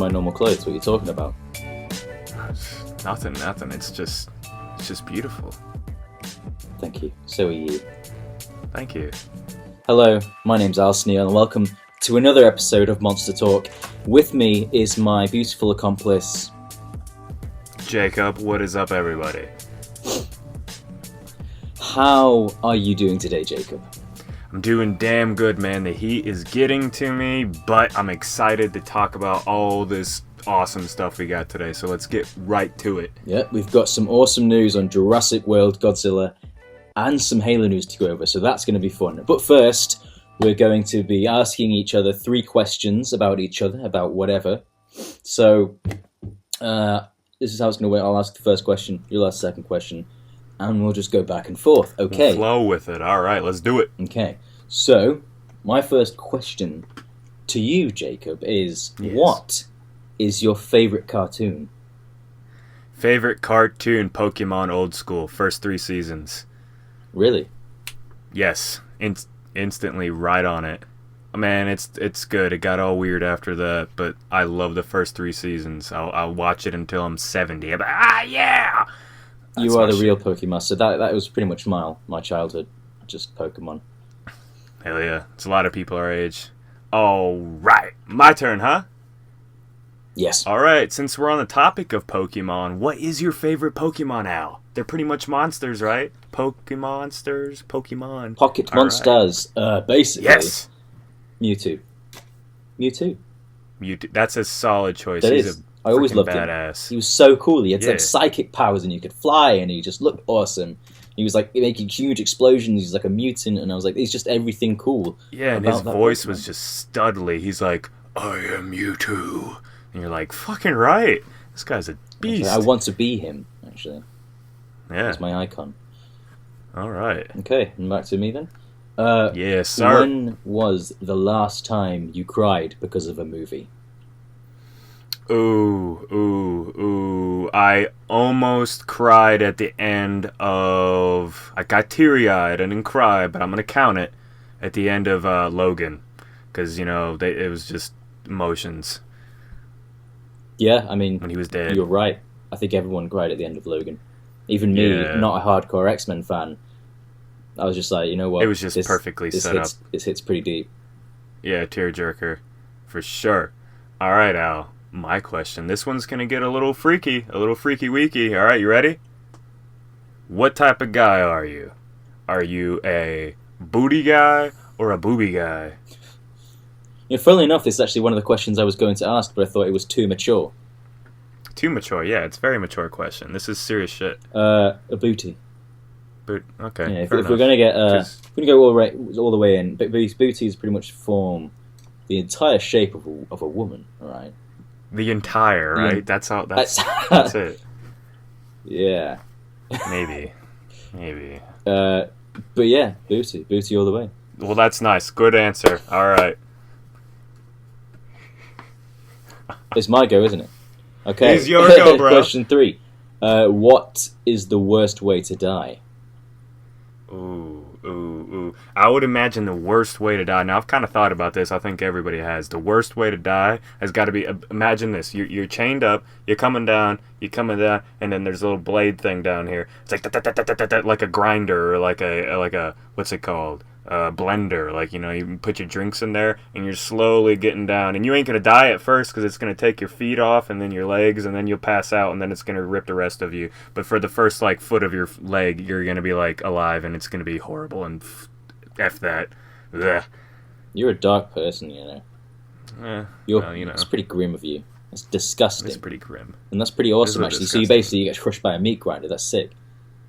my normal clothes. What are you talking about? Nothing. It's just beautiful. Thank you. So are you. Thank you. Hello, my name's Alastair, and welcome to another episode of MonsterTalk. With me is my beautiful accomplice, Jacob. What is up, everybody? How are you doing today, Jacob? I'm doing damn good, man. The heat is getting to me, but I'm excited to talk about all this awesome stuff we got today, so let's get right to it. Yeah, we've got some awesome news on Jurassic World, Godzilla, and some Halo news to go over, so that's going to be fun. But first, we're going to be asking each other 3 questions about each other, about whatever. So, this is how it's going to work. I'll ask the first question, you'll ask the second question, and we'll just go back and forth, okay? We'll flow with it. All right, let's do it. Okay, so my first question to you, Jacob, is What is your favorite cartoon? Favorite cartoon, Pokemon Old School, first 3 seasons. Really? Yes, instantly right on it. Man, it's good. It got all weird after that, but I love the first 3 seasons. I'll watch it until I'm 70. I'm like, yeah! That's you are the real Pokemon, so that was pretty much my childhood, just Pokemon. Hell yeah. It's a lot of people our age. All right. My turn, huh? Yes. All right. Since we're on the topic of Pokemon, what is your favorite Pokemon, Al? They're pretty much monsters, right? Pokemon. Pocket monsters. Right. Basically. Yes. Mewtwo. That's a solid choice. I always loved badass. him. He was so cool. He had like psychic powers, and you could fly, and he just looked awesome. He was like making huge explosions. He's like a mutant, and I was like, he's just everything cool. Yeah, and his voice was just studly. He's like, I am Mewtwo. And you're like, fucking right. This guy's a beast. Actually, I want to be him, actually. Yeah. He's my icon. All right. Okay, and back to me then. Yes, sir. When was the last time you cried because of a movie? Ooh. I almost cried at the end of... I got teary-eyed. I didn't cry, but I'm going to count it at the end of Logan. Because, it was just emotions. Yeah, I mean... When he was dead. You're right. I think everyone cried at the end of Logan. Even me, not a hardcore X-Men fan. I was just like, you know what? It was just perfectly set up. This hits pretty deep. Yeah, tearjerker. For sure. All right, Al. My question. This one's going to get a little freaky weaky. All right, you ready? What type of guy are you? Are you a booty guy or a booby guy? Funnily enough, this is actually one of the questions I was going to ask, but I thought it was too mature. Too mature? Yeah, it's a very mature question. This is serious shit. A booty. Okay. Yeah, if we're going to get, if we're going to go all the way in, but these booties pretty much form the entire shape of a woman, all right? The entire, right? Yeah. That's it. Yeah. Maybe. But yeah, booty all the way. Well, that's nice. Good answer. All right. It's my go, isn't it? Okay. It's your go, bro. Question 3. What is the worst way to die? Ooh. I would imagine the worst way to die. Now, I've kind of thought about this. I think everybody has. The worst way to die has got to be... Imagine this. You're chained up. You're coming down. And then there's a little blade thing down here. It's like a grinder or like a what's it called? Blender. Like, you put your drinks in there and you're slowly getting down. And you ain't going to die at first because it's going to take your feet off and then your legs and then you'll pass out and then it's going to rip the rest of you. But for the first, foot of your leg, you're going to be, alive and it's going to be horrible and F that. Ugh. You're a dark person, It's pretty grim of you. It's disgusting. It's pretty grim. And that's pretty awesome, actually. So you get crushed by a meat grinder. That's sick.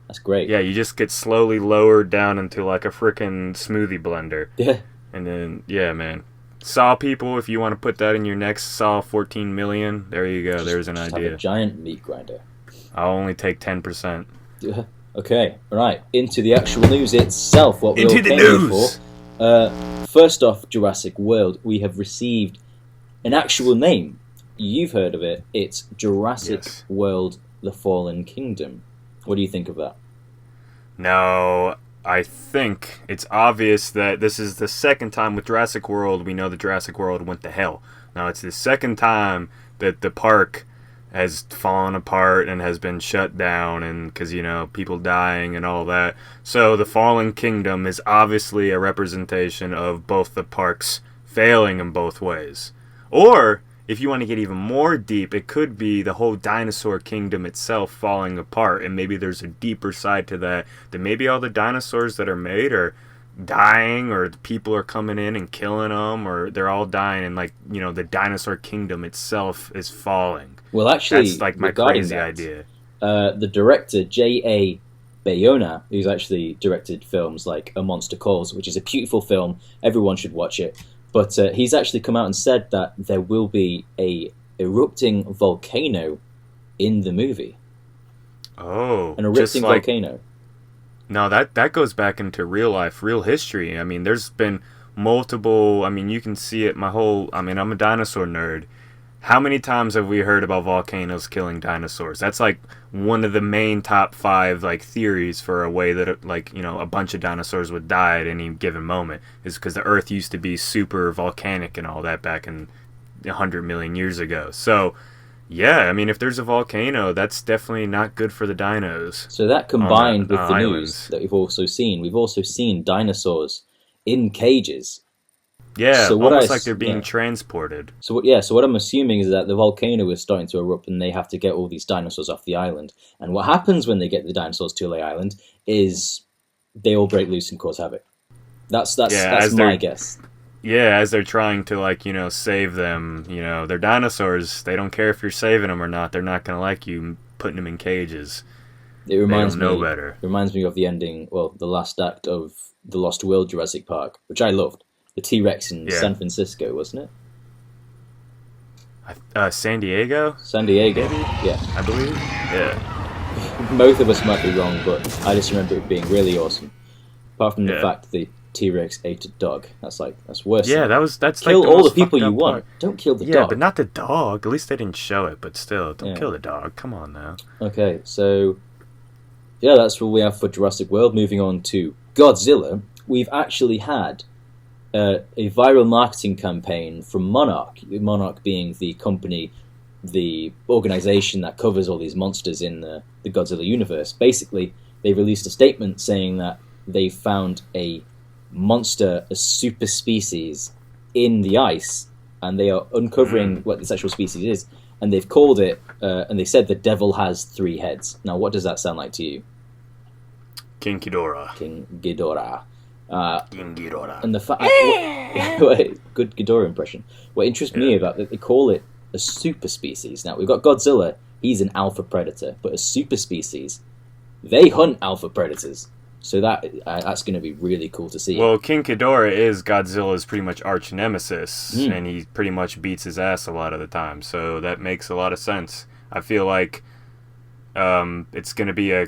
That's great. Yeah, you just get slowly lowered down into a freaking smoothie blender. Yeah. And then, yeah, man. Saw people, if you want to put that in your next Saw 14 million, there you go. There's an idea. Have a giant meat grinder. I'll only take 10%. Yeah. Okay, right. Into the actual news itself. What we all came here for. First off, Jurassic World. We have received an actual name. You've heard of it. It's Jurassic World: The Fallen Kingdom. What do you think of that? Now, I think it's obvious that this is the second time with Jurassic World we know that Jurassic World went to hell. Now, it's the second time that the park has fallen apart and has been shut down, and because, people dying and all that. So the Fallen Kingdom is obviously a representation of both the parks failing in both ways. Or, if you want to get even more deep, it could be the whole dinosaur kingdom itself falling apart, and maybe there's a deeper side to that maybe all the dinosaurs that are made are dying, or the people are coming in and killing them, or they're all dying, and the dinosaur kingdom itself is falling. Well, actually, that's like my crazy idea. The director J.A. Bayona, who's actually directed films like A Monster Calls, which is a beautiful film, everyone should watch it. But he's actually come out and said that there will be a erupting volcano in the movie. Oh, an erupting volcano. No, that goes back into real life, real history. I mean, there's been multiple. I mean, you can see it. I'm a dinosaur nerd. How many times have we heard about volcanoes killing dinosaurs? That's like one of the main top 5 theories for a way that a bunch of dinosaurs would die at any given moment, is because the Earth used to be super volcanic and all that back in 100 million years ago. So, yeah, I mean, if there's a volcano, that's definitely not good for the dinos. So that combined with the islands. news that we've also seen dinosaurs in cages. Yeah, so almost like they're being transported. So what I'm assuming is that the volcano is starting to erupt, and they have to get all these dinosaurs off the island. And what happens when they get the dinosaurs to the island is they all break loose and cause havoc. That's my guess. Yeah, as they're trying to save them, they're dinosaurs. They don't care if you're saving them or not. They're not going to like you putting them in cages. It reminds me better. It reminds me of the ending, the last act of The Lost World Jurassic Park, which I loved. The T-Rex in San Francisco, wasn't it? San Diego? San Diego, maybe? Yeah. I believe, yeah. Both of us might be wrong, but I just remember it being really awesome. Apart from the fact the T-Rex ate a dog. That's worse. Yeah, that's kill the all most the people you fucked up want. part. Don't kill the dog. Yeah, but not the dog. At least they didn't show it, but still, don't kill the dog. Come on now. Okay, so that's what we have for Jurassic World. Moving on to Godzilla, we've actually had a viral marketing campaign from Monarch. Monarch being the company, the organization that covers all these monsters in the Godzilla universe. Basically, they released a statement saying that they found a monster, a super species, in the ice, and they are uncovering what this actual species is, and they've called it, and they said the devil has 3 heads. Now, what does that sound like to you? King Ghidorah. King Ghidorah. King Ghidorah. And the fact, good Ghidorah impression. What interests me about that, they call it a super species. Now we've got Godzilla; he's an alpha predator, but a super species, they hunt alpha predators. So that's going to be really cool to see. Well, King Ghidorah is Godzilla's pretty much arch nemesis, and he pretty much beats his ass a lot of the time. So that makes a lot of sense. I feel like it's going to be a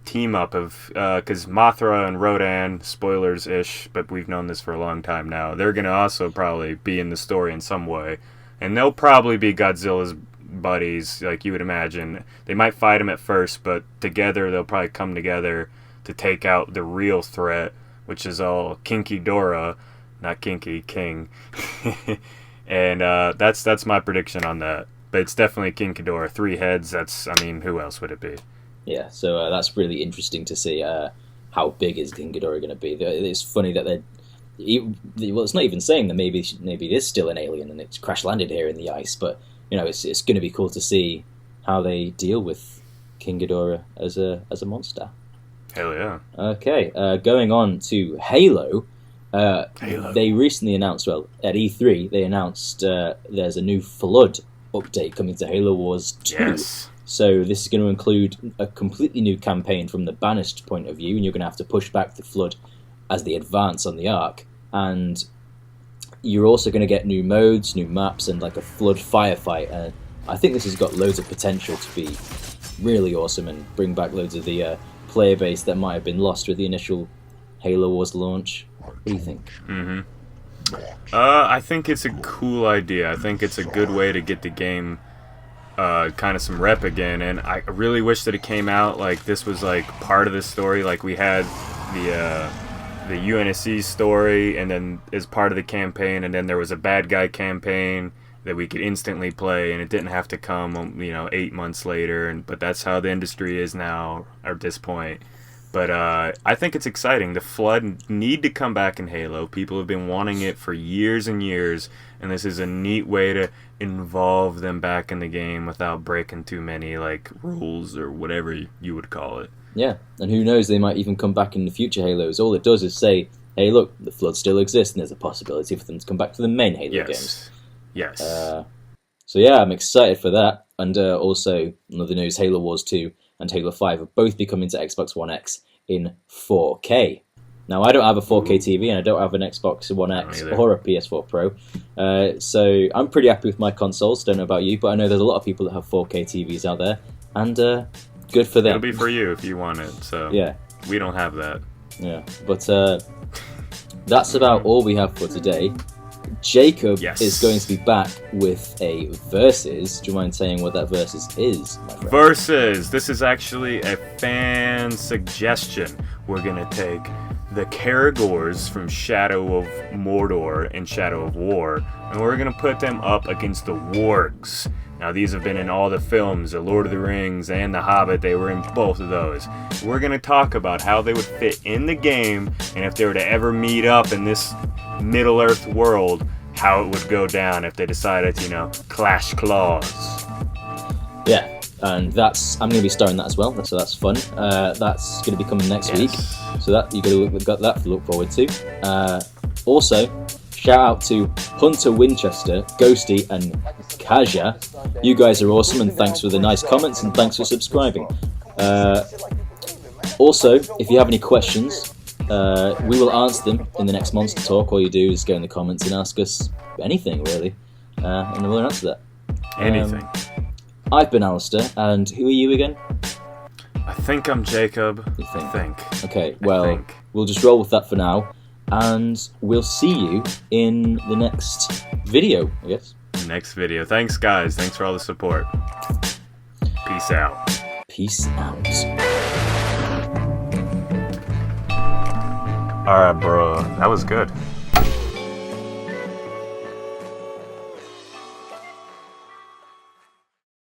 team up of because Mothra and Rodan, spoilers ish, but we've known this for a long time now. They're gonna also probably be in the story in some way, and they'll probably be Godzilla's buddies, like you would imagine. They might fight him at first, but together they'll probably come together to take out the real threat, which is all King Ghidorah, not Kinky, King. And that's my prediction on that. But it's definitely King Ghidorah. 3 heads. Who else would it be? Yeah, so that's really interesting to see how big is King Ghidorah going to be. It's funny that it's not even saying that maybe it is still an alien and it's crash landed here in the ice, but it's going to be cool to see how they deal with King Ghidorah as a monster. Hell yeah. Okay, going on to Halo. Halo. They recently announced, at E3, they announced there's a new Flood update coming to Halo Wars 2. Yes. So this is going to include a completely new campaign from the Banished point of view, and you're going to have to push back the Flood as they advance on the Ark. And you're also going to get new modes, new maps, and like a Flood firefight. And I think this has got loads of potential to be really awesome and bring back loads of the player base that might have been lost with the initial Halo Wars launch. What do you think? Mm-hmm. I think it's a cool idea. I think it's a good way to get the game kind of some rep again, and I really wish that it came out like this was like part of the story. Like we had the UNSC story, and then as part of the campaign, and then there was a bad guy campaign, that we could instantly play, and it didn't have to come, 8 months later. But that's how the industry is now at this point. But I think it's exciting. The Flood need to come back in Halo. People have been wanting it for years and years, and this is a neat way to involve them back in the game without breaking too many rules or whatever you would call it. Yeah, and who knows, they might even come back in the future Halos. All it does is say, hey, look, the Flood still exists, and there's a possibility for them to come back to the main Halo games. Yes. So yeah, I'm excited for that. And also, another news, Halo Wars 2 and Halo 5 are both be coming to Xbox One X in 4K. Now, I don't have a 4K TV, and I don't have an Xbox One X or a PS4 Pro. So I'm pretty happy with my consoles. Don't know about you, but I know there's a lot of people that have 4K TVs out there. And good for them. It'll be for you if you want it. So yeah, we don't have that. Yeah, but that's about all we have for today. Jacob is going to be back with a Versus. Do you mind saying what that Versus is, my friend? Versus! This is actually a fan suggestion. We're going to take the Caragors from Shadow of Mordor and Shadow of War, and we're going to put them up against the Wargs. Now, these have been in all the films, The Lord of the Rings and The Hobbit. They were in both of those. We're going to talk about how they would fit in the game, and if they were to ever meet up in this Middle-earth world, how it would go down if they decided to, clash claws. Yeah, and I'm going to be starring that as well, so that's fun. That's going to be coming next week, so that you've got that to look forward to. Also, shout out to Hunter Winchester, Ghosty, and Kaja. You guys are awesome, and thanks for the nice comments, and thanks for subscribing. Also, if you have any questions, we will answer them in the next Monster Talk. All you do is go in the comments and ask us anything, really, and we'll answer that. Anything. I've been Alastair, and who are you again? I think I'm Jacob. You think? I think. Okay, well, we'll just roll with that for now, and we'll see you in the next video, I guess. Next video. Thanks, guys. Thanks for all the support. Peace out. Peace out. Alright, bro. That was good.